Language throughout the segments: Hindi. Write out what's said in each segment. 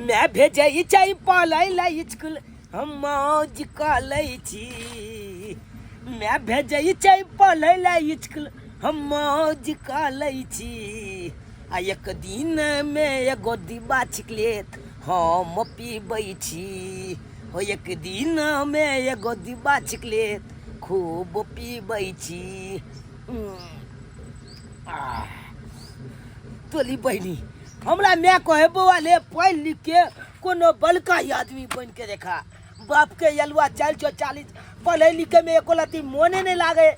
मैं भेजे छै पढ़ै ला स्कूल हम मौज कऽ लै छी मैं भेजे छै पढ़ै ला स्कूल हम मौज कऽ लै छी आ एक दिन में एगो डिब्बा चिकलेट हम पीबै छी हो एक दिन में एगो डिब्बा चिकलेट खूब पीबै छी तोली बहनी हमरा मैं कहे बौआ ले पढ़ लिख के कोनो बड़का आदमी बन के देखा बाप के यलुआ 440 पढ़े लिखे में एको लती मोने नहीं लागे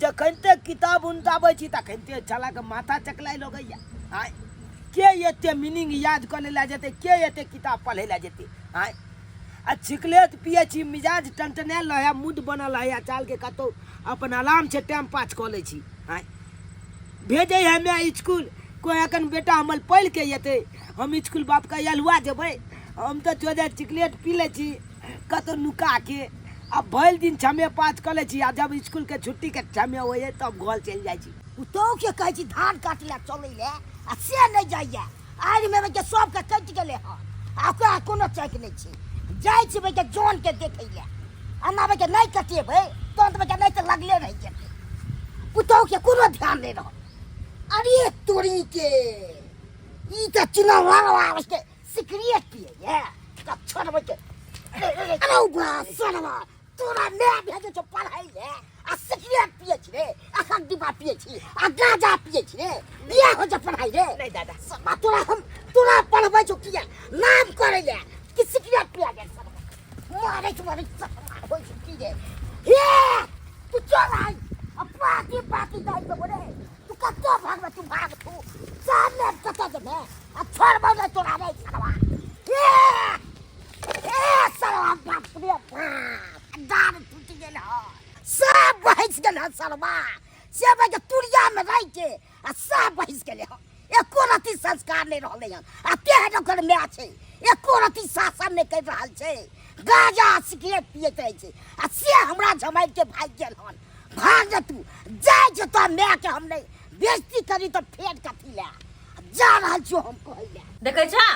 जखन तक किताब उनटाबे छी तखन ते छला के माथा चकलाई लगैया आय के एते मीनिंग याद कर ले जेते के एते किताब पढ़े ला जेते आय आ चिकलेट पिए छी मिजाज टनटनाल रहे मूड बनल है चाल के कतो अपन आराम से टाइम पास कर ले छी आय भेजे है मैं स्कूल कोई अखन बेटा हमर पढ़ के येते हम स्कूल बाप का यलुआ जेबै हम तो चोदे चिकलेट पी ले छी कतो नुका के अब भल दिन छमे पास कर ले छी आ जब स्कूल के छुट्टी के छमे होए तब घर चल जाय छी तो के कहै छी धान काट ले चलै ले आ से नहीं जाइए आज में के सब के कट गेले ह आ ओकरा कोनो चैक नहीं छी जाय छी के जोन के देखै ले अन्ना के नहीं कटेबै तो के नहीं तो लगले रह जेते पुतौ के कोनो ध्यान नहीं रह अरे तोरी के ई त चुनाव वाला के सिक्रेट पिए ये तब छोड़बै के अरे बा सोनवा तोरा ने भेजे छ पढ़ाई ले आ सिक्रेट पिए छी रे अखन डिब्बा पिए छी आ गाजा पिए छी रे ये हो जा पढ़ाई रे नहीं दादा सब तोरा पढ़बै छ किया नाम करे ले कि सिक्रेट पिया दे सब मारे सब हो छी रे हे तू चल आई अब पार्टी दाई के बोले तू कत्तो भाग तू भाग तू सामने कत्तो दे मैं अब छोड़ बोले तोरा नहीं सरवा ए सरवा बाप रे बाप दान टूट गेल ह सब बहिस गेल ह सरवा से के तुरिया में रह के आ सब बहिस गेल ह एको रति संस्कार नहीं रहले हन आ तेहन ओकर में छै एको रति शासन नहीं कर रहल छै गाजा सिगरेट पियत रहे छै आ से हमरा जमाई के भाग गेल हन भाग जा तू जाय जे तो मैं के हम नहीं बेइज्जती करी तो फेट कथी ले जा रहल छो हम कहै ले देखै छा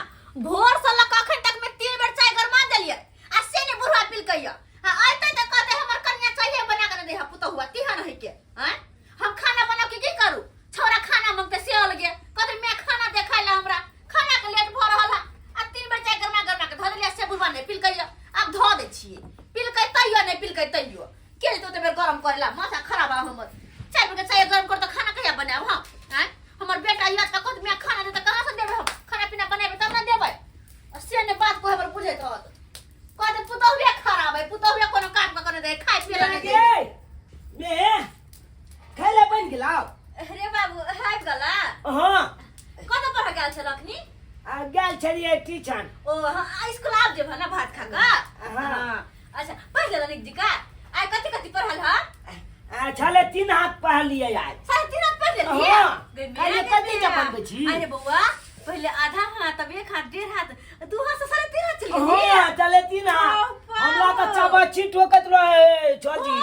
भोर से लक अखन तक में 3 बेर चाय गरमा देलिए आ से ने बुढ़वा पिल कहिया आ आइते त कहते हमर कन्या चाहिए बना के दे पुतो हुआ तिहन है के हैं हम खाना बना के की करू छोरा खाना मांगते से अलगे कहते मैं खाना देखाइला हमरा खाना के लेट भ रहल आ 3 बेर चाय गरमा के धर लिया से बुढ़वा ने पिल कहिया अब धो दे छिए पिल कहि तइयो नहीं पिल कहि तइयो के तो बेर गरम करला माथा खराब आ हमर चाय बेर चाय गरम कर तो खाना कहिया बनाब हम हैं हमर बेटा याद का कहत मैं खाना दे त कहां से देबे हम खाना पीना बनाबे तब ना देबे से ने बात को हमर बुझैत रहत कहते पुतौवे खराब है पुतौवे कोनो काट के करे दे खाइ पिए नहीं दे बे खाइला बन गेला अरे बाबू हाय गला हां कत पर गेल छ लखनी आ गेल छलिए टीचर ओ हां स्कूल आब जेब ना भात खा का हां अच्छा पढ़ गेल निक दिका आइ कथि पढ़ल ह आ छले 3 हाथ पढ़ लिए आज साढ़े 3 हाथ पढ़ लेलिए हां अरे कथि जपन बची अरे बउआ पहले आधा हाथ तब 1 हाथ 1.5 हाथ 2 हाथ से साढ़े 3 हाथ चल गए हां चले 3 हाथ हमरा तो चाबची ठोकत रहे छोजी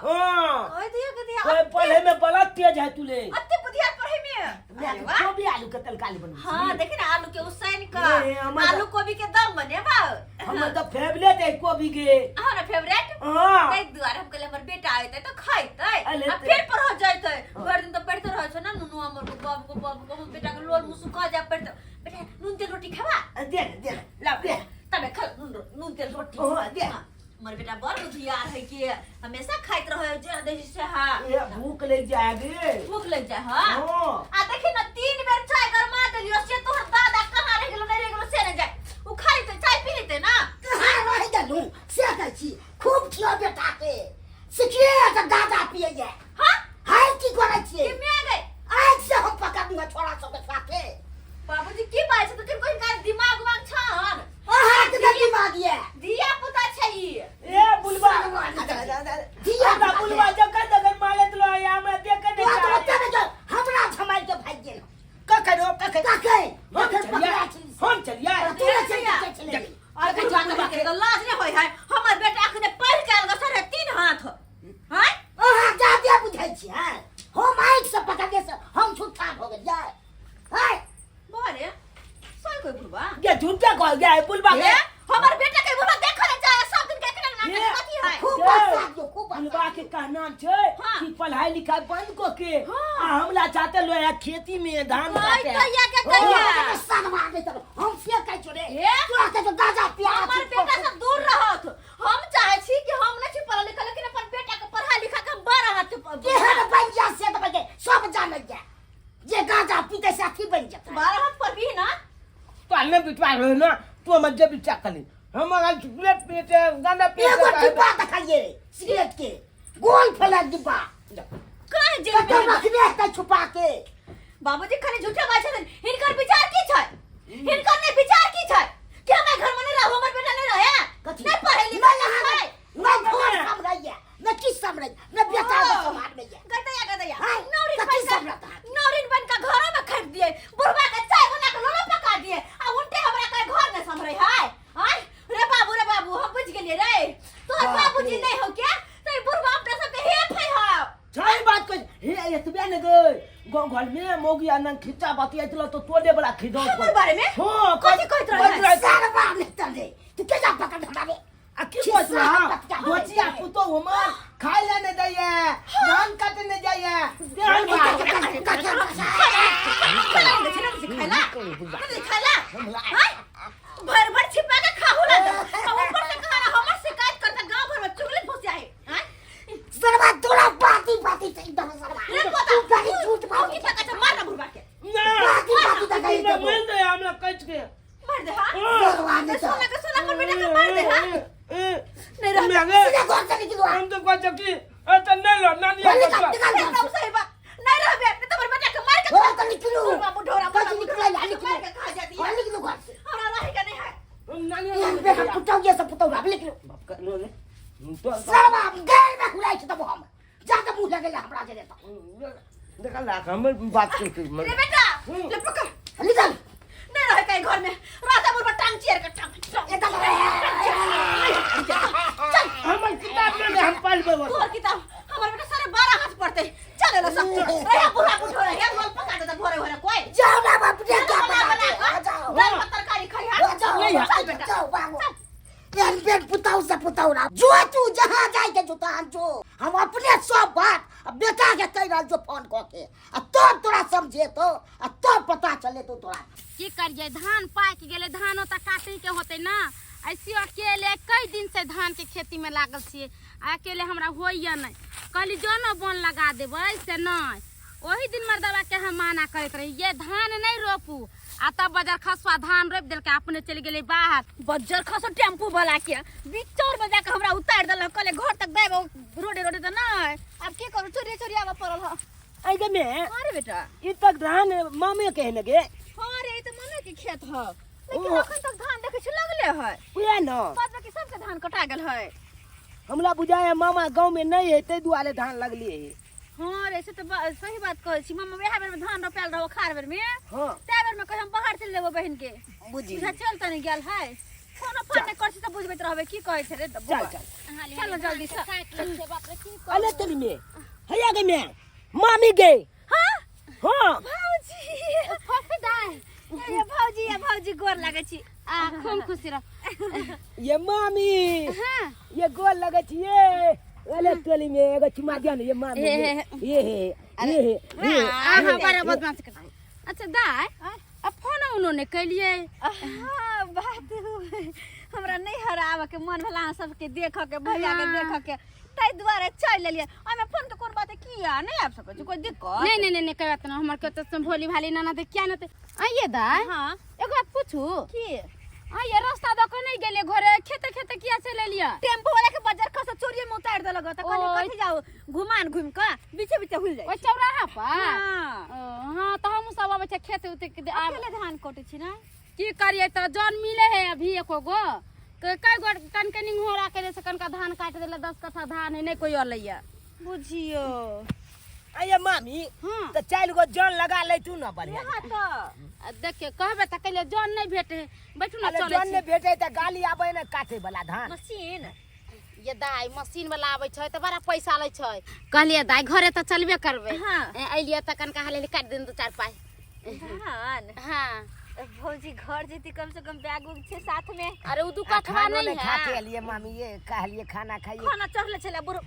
हां ओए दिया ओए पढ़े में बड़ा तेज है तूले अत्ते बुधिया पढ़े में अरे वाह भी आलू के तलकाली बन हां देखे ना आलू के उसन का आलू गोभी के दम बने बा हमर तो फेवरेट है गोभी के हां ना फेवरेट हां एक दुआर हम कहले हमर बेटा आइते तो खाइते आ फिर पढ़ जाइते भर दिन तो पढ़ते रह छ ना नुनु हमर बाबू को हम बेटा के लोल मुसु खा जा पढ़ते बेटा नून तेल रोटी खावा दे ला दे तबे खा नून तेल रोटी हां दे हमर बेटा बड़ बुधियार है कि हमेशा खाइत रहे जे दे से हां ये भूख लग जाएगी भूख लग जाए हां हां आ देखि ना 3 बेर चाय गरमा देलियो से तोहर दादा कहां रह गेलो नहीं रह गेलो से नहीं जाए उ खाई तो चाय पी लेते ना कहां रह गेलू से कहै छी खूब खियो बेटा के सिक्रेट गाजा पिए ये हां हाय की करे छी कि मैं गए आज से हम पका दूंगा छोड़ा सब के साथे बाबूजी की बात है तो तेरे कोई का दिमाग वाग छन हां के दिमाग ये दिया पुता छै ए बुलवा दिया ना बुलवा जगह माले तो या में देख के हमरा झमाई के भाग गेल का करो हम चलिए और के जान के लाज नहीं होय है हमर बेटा अखने पढ़ के आल साढ़े 3 हाथ हैं ओहा जादे बुझाई छी हां हम आइक से पका के से हम छुट्टा हो गेल जाय हाय बारे सही कोई बुढ़वा ये झूठा कह गया है बुलबा के हमर बेटा के बुढ़ा देखो ले जाए सब दिन के एकरा नाटक कथी है खूब बरसात जो खूब बुलबा के कहना छै कि पढ़ाई लिखाई बंद को के आ हमला चाहते लो है खेती में धान काटे कहिया के कहिया सनवा दे तो हम से कह छोड़े ए? तोरा के तो गाजा पिया हमर बेटा से दूर रहत हम चाहे छी कि हम नहीं छी पढ़ल लिखल लेकिन अपन बेटा के पढ़ा लिखा के हम बारह हाथ केहन बन जा से तो बगे सब जान जा जे गाजा पीते साथी बन जाता बारह हाथ पर भी ना तो हमें बिटवा रहे ना तो मत जब बिचा कली हमारा सिगरेट पीते गांजा एगो पीते डिब्बा दिखाइए सिगरेट के गोल फैला डिब्बा काहे जे कतो रखने है छुपा के बाबूजी खाली झूठे बात छथिन हिनकर विचार की छै हिनकर ने विचार की छै कि हम घर में नहीं रहब हमर बेटा नहीं रहे कथी नहीं पढ़े लिखे मैं यहाँ मैं फोन समझाइए मैं किस समझ मैं बेटा को संभाल नहीं है गदैया हाँ, नौरिन कथी बन समझता है? नौरिन बन का घरों में खरीद दिए बुढ़वा के चाय बना के लोलो पका दिए आ उल्टे हमरा के घर में संभरे है हाय रे बाबू हम बुझ गेलिए रे तोहर बाबूजी नहीं हो क्या तो बुढ़वा अपने सब के हेफ है हो सही बात कर हे एतबे न गई गांव घर में मोगी आनन खिच्चा बतिया चलो तो तोड़े बड़ा खिदौत हमर बारे में हां कथी कहत रहे सरवा नहीं तले तू क्या पकड़ हमारे आ की बात रहा बचिया पुतो हमर खाए लेने दैए धान काटे ने जाइए देहन भर भर छिपा के खाहू ना ऊपर से कहा हमर शिकायत करता गांव भर में चुगली घुस जाए सरवा तोरा बाती से एकदम सरवा रे पता तू कहीं झूठ भाव की तक से मार ना बुढ़वा के बाती दिखाई ना दे मन दे हमरा कट के मार दे हां सरवा ने तो सोना पर बेटा के मार दे हां नहीं रह सीधे घर से निकलो हम तो कहते कि तो नहीं लो नानी एकदम सही बात नहीं रह बे नहीं तो बेटा के मार के घर से निकलो बाबू ढोरा कहीं निकलो या निकलो मार के खा जाती है घर निकलो घर से हमरा रहे का नहीं है नानी ये बेटा पुताऊ ये सब पुताऊ अब निकलो बाप का लो ने तो सरवा गैर में खुलाई छ तब हम जाके मुंह लगे हमरा जे देता देखा ला हम बात करते रे बेटा ले पकड़ निकल नहीं रहे कहीं घर में राधा बुढ़वा टांग चेयर का टांग निकल हम किताब में हम पढ़ बे तोर किताब हमर बेटा सारे 12 हाथ पढ़ते चले लो सब रे बुढ़ा बुढ़ा रे गोल पका देता भोरे भोरे कोई जाओ ना बाप रे क्या बना जाओ दाल में तरकारी खाई हां चल बेटा जाओ बाबू यार बेट पुताऊ से पुताऊ ना जो तू जहां जाए के जुता जो हम अपने सब बात अब बेटा के कह रहा जो फोन क के तो तोरा समझे तो पता चले तो तोरा की करिए धान पाक गेले धान त काटे के होते ना ऐसे अकेले कई दिन से धान के खेती में लागल छिए अकेले हमरा होइए नहीं कहली जो न बोन लगा देबै से नहीं वही दिन मर्दवा के हम माना करत रही ये धान नहीं रोपू आ तब बजर खसवा धान रोप देल के अपने चल गेले बाहर बज्जर खसो टेम्पू वाला के बिचौर बजा के हमरा उतार देल कहले घर तक देबो रोडे रोडे त नहीं अब की करू चोरी चोरी आवा पड़ल ह आई गे में अरे बेटा ई तक धान मामे कहे लगे हां रे त मने के खेत ह लेकिन अखन तक धान देखे छ लगले है उया न बाद बाकी सबके धान कटा गेल है हमरा बुझाए मामा गांव में नहीं है ते दुआरे धान लगली है हां रे से त सही बात कहै छी मम्मा वेहा बेर में धान रोपल रहो खार बेर में हां तै बेर में कह हम बाहर चल लेबो बहन के बुझी बुझा चल तनी गेल है फोन फोन ने करछि त बुझबैत रहबे की कहै छै रे चल चल चलो जल्दी से बाप रे की अले तेरी में हैया गे में मामी गए हां हां भौजी फफे दाई ये भौजी गोर लागै छी आ खूब खुशी रह ये मामी हां ये गोल लगे छिए अले तेरी में एगो चिमा दिया ने ये मामी ये हां बड़ा बदमाश कर अच्छा दाई अब फोन उन्होंने कलिए हां बात हमरा नहीं हराव के मन भला सबके देख के भैया के देख के तै दुआरे चल लेलिए ओमे फोन के कोन बात है किया नहीं आब सकै छै कोई दिक्कत नहीं कह बात ना हमर के तो भोली भाली ना दे क्या ना ते आइए दाई हां एगो बात पूछू की आइए रास्ता दो के नहीं गेले घरे खेते खेते किया चले लिया टेम्पो वाला के बाजार खस चोरी में उतार देलक त कहली ओय। कथि जाओ घुमान घुम के बीचे बीचे हुल जाय ओइ चौराहा पर हां हाँ तो हम सब आवे खेते उते के आब अकेले धान कटे छी ना की करिए तो जौन मिले है अभी एको गो तो कई गो कनकनिंग हो रहा के से कनका धान काट देला 10 कट्ठा धान है नहीं कोई और लइया बुझियो अये मामी हां तो चाल गो जन लगा ले तू ना बढ़िया हां तो देखिए कहबे त कहले जौन नहीं भेटे बैठू ना अरे चले जन ने भेटे त गाली आबे ना काटे वाला धान मशीन ये दाई मशीन वाला आवे छै त बड़ा पैसा ले छै कहलिए दाई घरे त चलबे करबे हां अइलिए त कनका हाले काट दिन 2-4 पाई धान हां भौजी घर जेती कम से कम बैग उग छे साथ में। अरे उ दू कठवा नहीं खा के है लिए मामी ये कहलिए खाना खाइए। खाना चढ़ले छले बुढ़।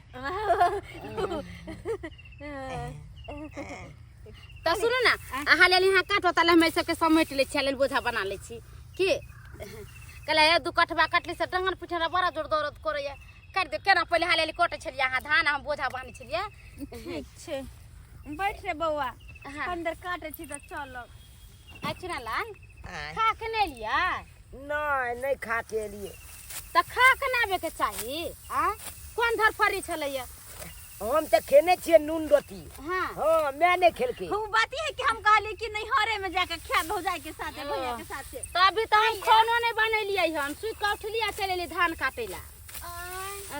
तो सुनो ना अहाँ ले यहाँ काटो ताले हम सबके समेट ले छी बोझा बना ले छी की कहले ए दू कठवा कटली से डंगन पिठरा बड़ा जोर दर्द करैया काट दे केना पहले हाले कटे छलिए अहाँ धान हम बोझा बांधे छलिए। ठीक छे बैठ रे बौआ हाँ। अंदर काटे छी त चलो। अच्छा लाल खा के नहीं लिया नहीं खा के लिए तो खा के ना आवे के चाहिए आ कौन धर फरी छलैया हम तो खेने छिए नून रोटी। हाँ हाँ मैं नहीं खेल के। वो बात ही है कि हम कहले कि नहीं हरे में जाके खा भौजाई के साथ भैया के साथ से। तो अभी तो हम खाना नहीं बनैलिए हम सुई के उठलिए चलेली धान काटे ला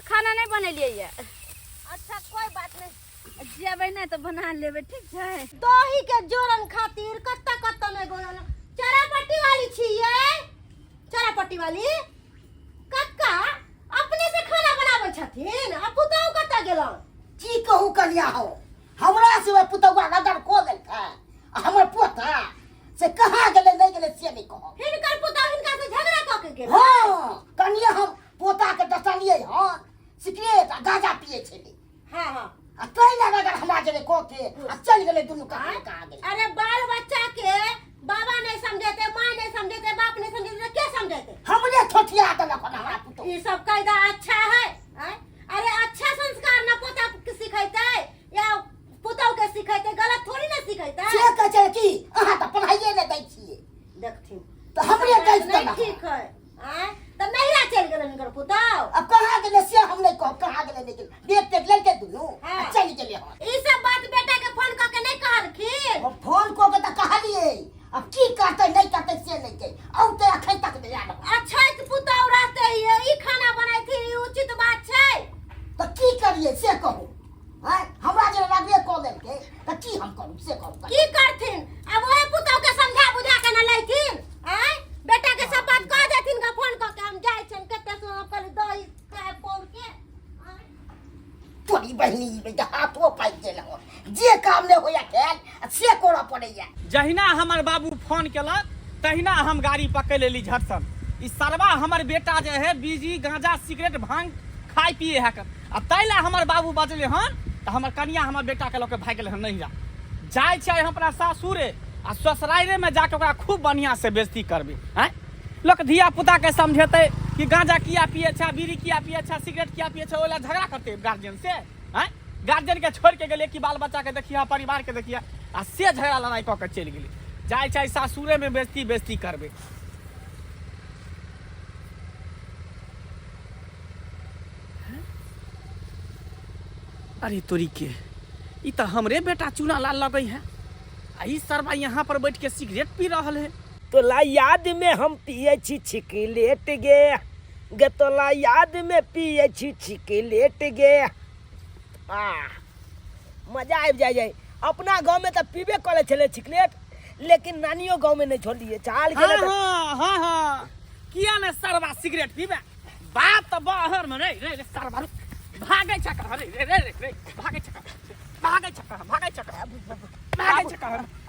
खाना नहीं बनैलिए ये। अच्छा कोई बात नहीं जेबे नहीं तो बना लेबे ठीक है। दही के जोरन खातिर कत्ता कत्ता में गोरन चरापट्टी वाली छिए। चरापट्टी वाली कक्का अपने से खाना बनावे छथिन आ पुतौ कत्ता गेलन की कहू कलिया हो हमरा से पुतौआ नजर को देल था हमर पोता से कहां गेले नहीं गेले से नहीं कहो। हिनकर पुतौ हिनका से झगड़ा क के गेल। हां कनिया हम पोता के डटलिए हां सिगरेट आ गांजा पिए छले। हां हां आ तैला नजर हमरा जने को के आ चल गेले दुनु कहां गेले। अरे बाल बच्चा के बाबा नहीं समझते मां नहीं समझते बाप नहीं समझते के समझते हमरे छोटिया देलक हमरा पुतौ। ई सब कायदा अच्छा है अरे अच्छा संस्कार न पोता के सिखाइते या पुतौ के सिखाइते गलत थोड़ी ना सिखाइते। से कहे की अहां त पढ़ाइए न दै छिए देखथिन तो हमरे कह नहीं ठीक है त नहिरा चल गेलन इनकर पुतौ। अब कहां गेले से हम नहीं कह कहां गेले लेकिन देख देख लेके दुनु चल गेले। ई सब बात बेटा के फोन क के नहीं कहलखिन। हम फोन क के त कहलिए अब की करते नहीं करते से नहीं के औ ते अखन तक नहीं आल। अच्छा त पुतौ रहते ई खाना बनाई थी ई उचित बात छै त की करिए से कहू हैं हमरा जे लागले क देल के त की हम करू से कहू की करथिन। अब ओए पुतौ के समझा बुझा के न लैथिन हैं बेटा के सब बात कह देथिन का फोन क के हम जाय छन कते सो कल दही का पौर के तोरी बहिनी बेटा हाथो पाइ गेल जे काम ने होया खेल से कोरा पड़ैया। जहिना हमर बाबू फोन केलक तहिना हम गाड़ी पकड़ लेली झटसन। ई सरवा हमर बेटा जे है बीजी गांजा सिगरेट भांग खाई पिए है कर आ तैला हमर बाबू बजले हन त हमर कनिया हमर बेटा के लके भाग गेल हन नहीं जाय छै हम अपना सासुरे आ ससुराइरे में जाके ओकरा खूब बढ़िया से बेइज्जती करबे हैं। लोग धिया पुता के समझेते कि गांजा किया पिए छै बीड़ी किया पिए छै सिगरेट किया पिए छै ओला झगड़ा करते गार्जियन से हैं। गार्जियन के छोड़ के गेले कि बाल बच्चा के देखिया परिवार के देखिया आ से झगड़ा लड़ाई क के चल गेले जाय छै सासुरे में बेइज्जती करबे। अरे तोरी के ई त हमरे बेटा चूना लाल लगई है आ ई सरवा यहाँ पर बैठ के सिगरेट पी रहल है। तोला याद में हम पिए छी छिकलेट गे तोला याद में पिए छी छिकलेट गे मजा आबि जाए। अपना गांव में तो पीबे करे छले छिकलेट लेकिन नानियो गांव में नहीं छोड़ दिए चाल के। हाँ किया ने सरवा सिगरेट पीबे बाप तो बाहर में रे रे सरवा भागे छका रे रे रे रे भागे छका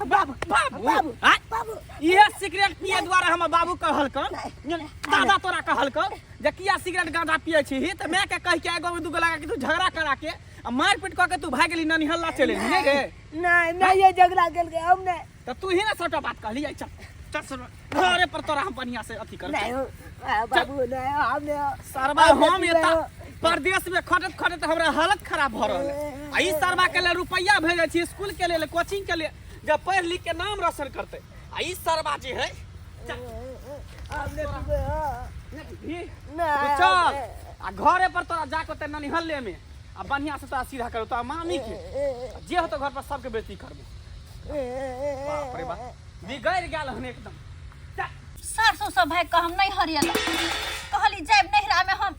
बाबू बाबू बाबू ये सिगरेट पिए द्वारा हम बाबू कहल कर दादा तोरा कहल कर जे किया सिगरेट गांजा पिए छी त मैं के कह के एगो में दूगो लगा के तू झगड़ा करा के आ मार पीट क के तू भाग गेली नानी हल्ला चले नहीं रे नहीं ये झगड़ा गेल के हम नहीं त तू ही ना छोटा बात कहली चल चल सर घरे पर तोरा हम बढ़िया से अथी कर नहीं बाबू नहीं हमने सरवा हम एता परदेश में खटत हमरा हालत खराब भ रहल है। आ ई सरवा के ले रुपया भेजे छी स्कूल के लिए कोचिंग के लिए जब पढ़ लिख के नाम रोशन करते आ ई सरवा जे है हमने चल आ घरे पर तोरा जाके ते नानी हल्ले में आ बढ़िया से तोरा सीधा करो तो मामी के जे हो तो घर पर सबके बेइज्जती करबो। बाप रे बाप बिगड़ गेल हन एकदम। सरसों सब भाई का हम नहीं हरियल कहली जाब नहिरा में हम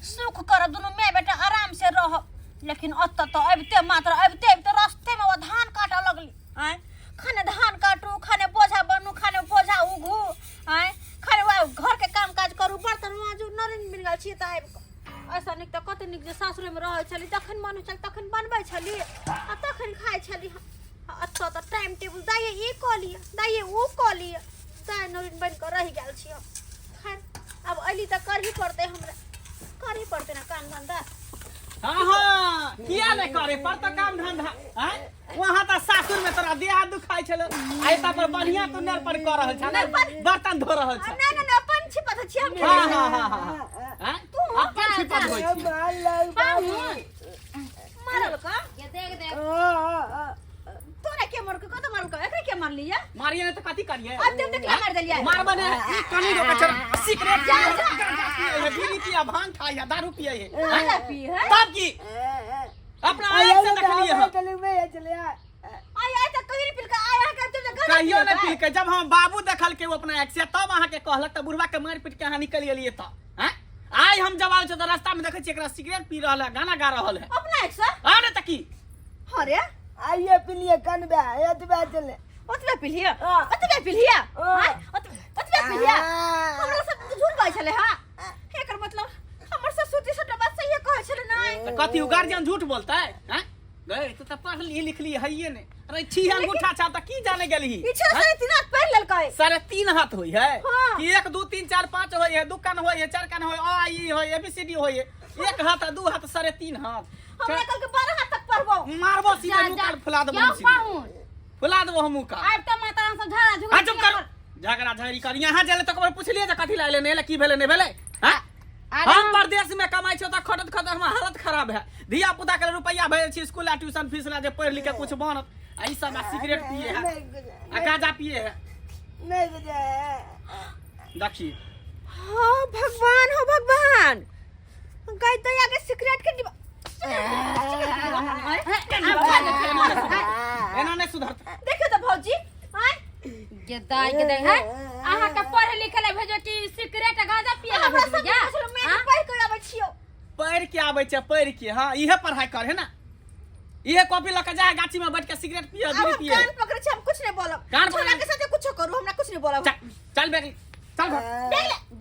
सुख कर दुनु मैं बेटा आराम से रह लेकिन अत तो अबते मात्र अबते रास्ते में वो धान काटा लगली हैं खाने धान काटू खाने बोझा बनू खाने बोझा उघू हैं खाने वो घर के काम काज करू बर्तन माजू नरिन मिल गल छी त ऐसा निक त कते निक जे सासुरे में रहै छली तखन मानू चल तखन बनबै छली आ तखन खाइ छली अत तो टाइम टेबल दाइए ई क लिया दाइए ऊ क लिया ताय नवीन बन कर रह गेल छियो खैर अब अली त कर ही पड़ते हमरा कर ही पड़ते ना काम धंधा हाँ हाँ किया नहीं करे पर तो काम धंधा हैं वहां तो सासुर में तोरा देह हाथ दुखाई छल आइ त पर बढ़िया तू नर पर कर रहल छ बर्तन धो रहल छ ना अपन छिपत छी हम हाँ हाँ हाँ हाँ हैं तू अपन छिपत होई छी मारल का ये देख तोरा के मार के कत मारल का एकरे के मार लिया मारिए ने तो कथी करिए अब देख मार देलिया मार बने ई कनी रो कचर सिगरेट है बीड़ी पिया भांग खाया दारू पिया है गांजा पी है तब की अपना आंख से देख लिए हम चले में चले आया त कहीं पिल का आया का तुम गांजा कहियो न पी के जब हम बाबू देखल के वो अपना आंख से तब अहाँ के कहलक त बुढ़वा के मार पीट के अहाँ निकल गेलिए त हैं आई हम जब आल छ त रास्ता में देखै छी एकरा सिगरेट पी रहल है गाना गा रहल है अपना एक से आने तक की अरे आइए पिलिए कनबे एतबे चले ओतबे पिलिया ओतबे पिलिया हां ओतबे पिलिया हाँ। हमरा सब झूठ बाई छले हां एकर मतलब हमर ससुर जी सब बात सही कहै छले नै त कथी गार्जियन झूठ बोलता है हैं गए तो पढ़ ली लिख ली है ये ने अरे छी अंगूठा छाप त की जाने गेली पीछे से तीन हाथ पहन ललकै 3.5 हाथ होई है हाँ। कि 1 2 3 4 5 होई है 2 कान होई है 4 कान होई आ ई होई एबीसीडी होई है 1 हाथ 2 हाथ 3.5 हाथ हमरा कल के 12 हाथ तक पढ़बो मारबो सीधे मुंह काट फुला देबो क्यों पाहुन फुला देबो हम मुंह का आब त माता सब झगड़ा झुगड़ा आ चुप कर झगड़ा झगड़ी कर यहाँ जेले तो कबर पूछ लिए जे कथी लाइले ने की भेले ने भेले हां हम परदेश में कमाई छ त खटत खटत हमर हालत खराब है धिया पुता के रुपया भेज छी स्कूल आ ट्यूशन फीस ला जे पढ़ लिख के कुछ बनत आई सब सिगरेट पिए है आ गांजा पिए है नहीं बजे देखिए हां भगवान हो भगवान गई तो आगे सिगरेट के डिब्बा एना नहीं सुधरता देखियो तो भौजी हां के दाई के दाई है अहाँ के पढ़े लिखे ले भेजो कि सिगरेट गांजा पिए ले भेजो या मैं पढ़ के आबै छियो पढ़ के आबै छै पढ़ के हां इहे पढ़ाई कर है ना इहे कॉपी लके जाए गाछी में बैठ के सिगरेट पिए बीड़ी पिए कान पकड़े छी हम कुछ नहीं बोलब कान छोरा पकड़े- के साथ कुछ करू हमरा कुछ नहीं बोलब चल बेटी चल घर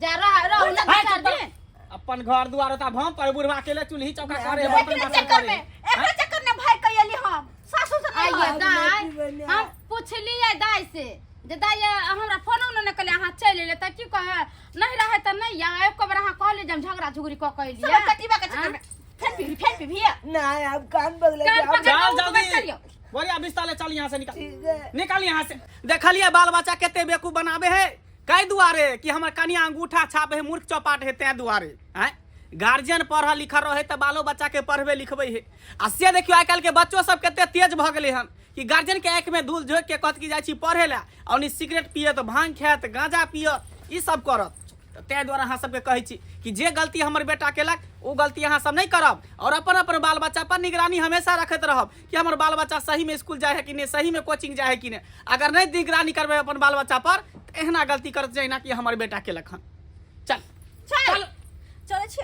जा रहा हाय, चुप कर। अपन घर दुआर होता भम पर बुढ़वा अकेले चूल्ही चौका करे बर्तन एकरे बासन चक्कर करे में एकरे चक्कर में भाई कइली हम सासू से नहीं आइए होत। दाई हम पूछलिए दाई से जे दाई हमरा फोन न कले अहाँ चल ले त की कहे नहीं रहे त नहीं या एक बार अहाँ कहले जे हम झगड़ा झुगड़ी क कइलिए सब कटिबा के चक्कर में फेन भी नहीं अब कान बगले कान पकड़- चल मुंह पकड़ जल्दी चलियो। बोलिए बिस्ताले चल यहाँ से निकल ठीक है निकल यहाँ से देखलिए बाल बच्चा केते बेकूफ बनाबे है कई दुआरे कि हमर कनिया अंगूठा छाप है मूर्ख चौपाट है तै दुआरे हैं गार्जियन पढ़ा लिखा रहे त बालो बच्चा के पढ़बे लिखबे है आ से देखियो आइ काल्हि के बच्चो सब केते तेज भ गेले हन कि गार्जियन के आंख में धूल झोंक के कहत कि जाइ छी पढ़े ला और सिगरेट पियत भांग खायत गांजा पियत ई सब करत तै द्वारा अहाँ सबके कहै छी कि जे गलती हमर बेटा केलक ओ गलती अहाँ सब नहीं करब और अपन अपन बाल बच्चा पर निगरानी हमेशा रखत रहब कि हमर बाल बच्चा सही में स्कूल जाए है कि नहीं सही में कोचिंग जाए है कि नहीं अगर नहीं निगरानी करबे अपन बाल बच्चा पर तो एहना गलती करत जहिना कि हमर बेटा केलक हन चल चल चले छी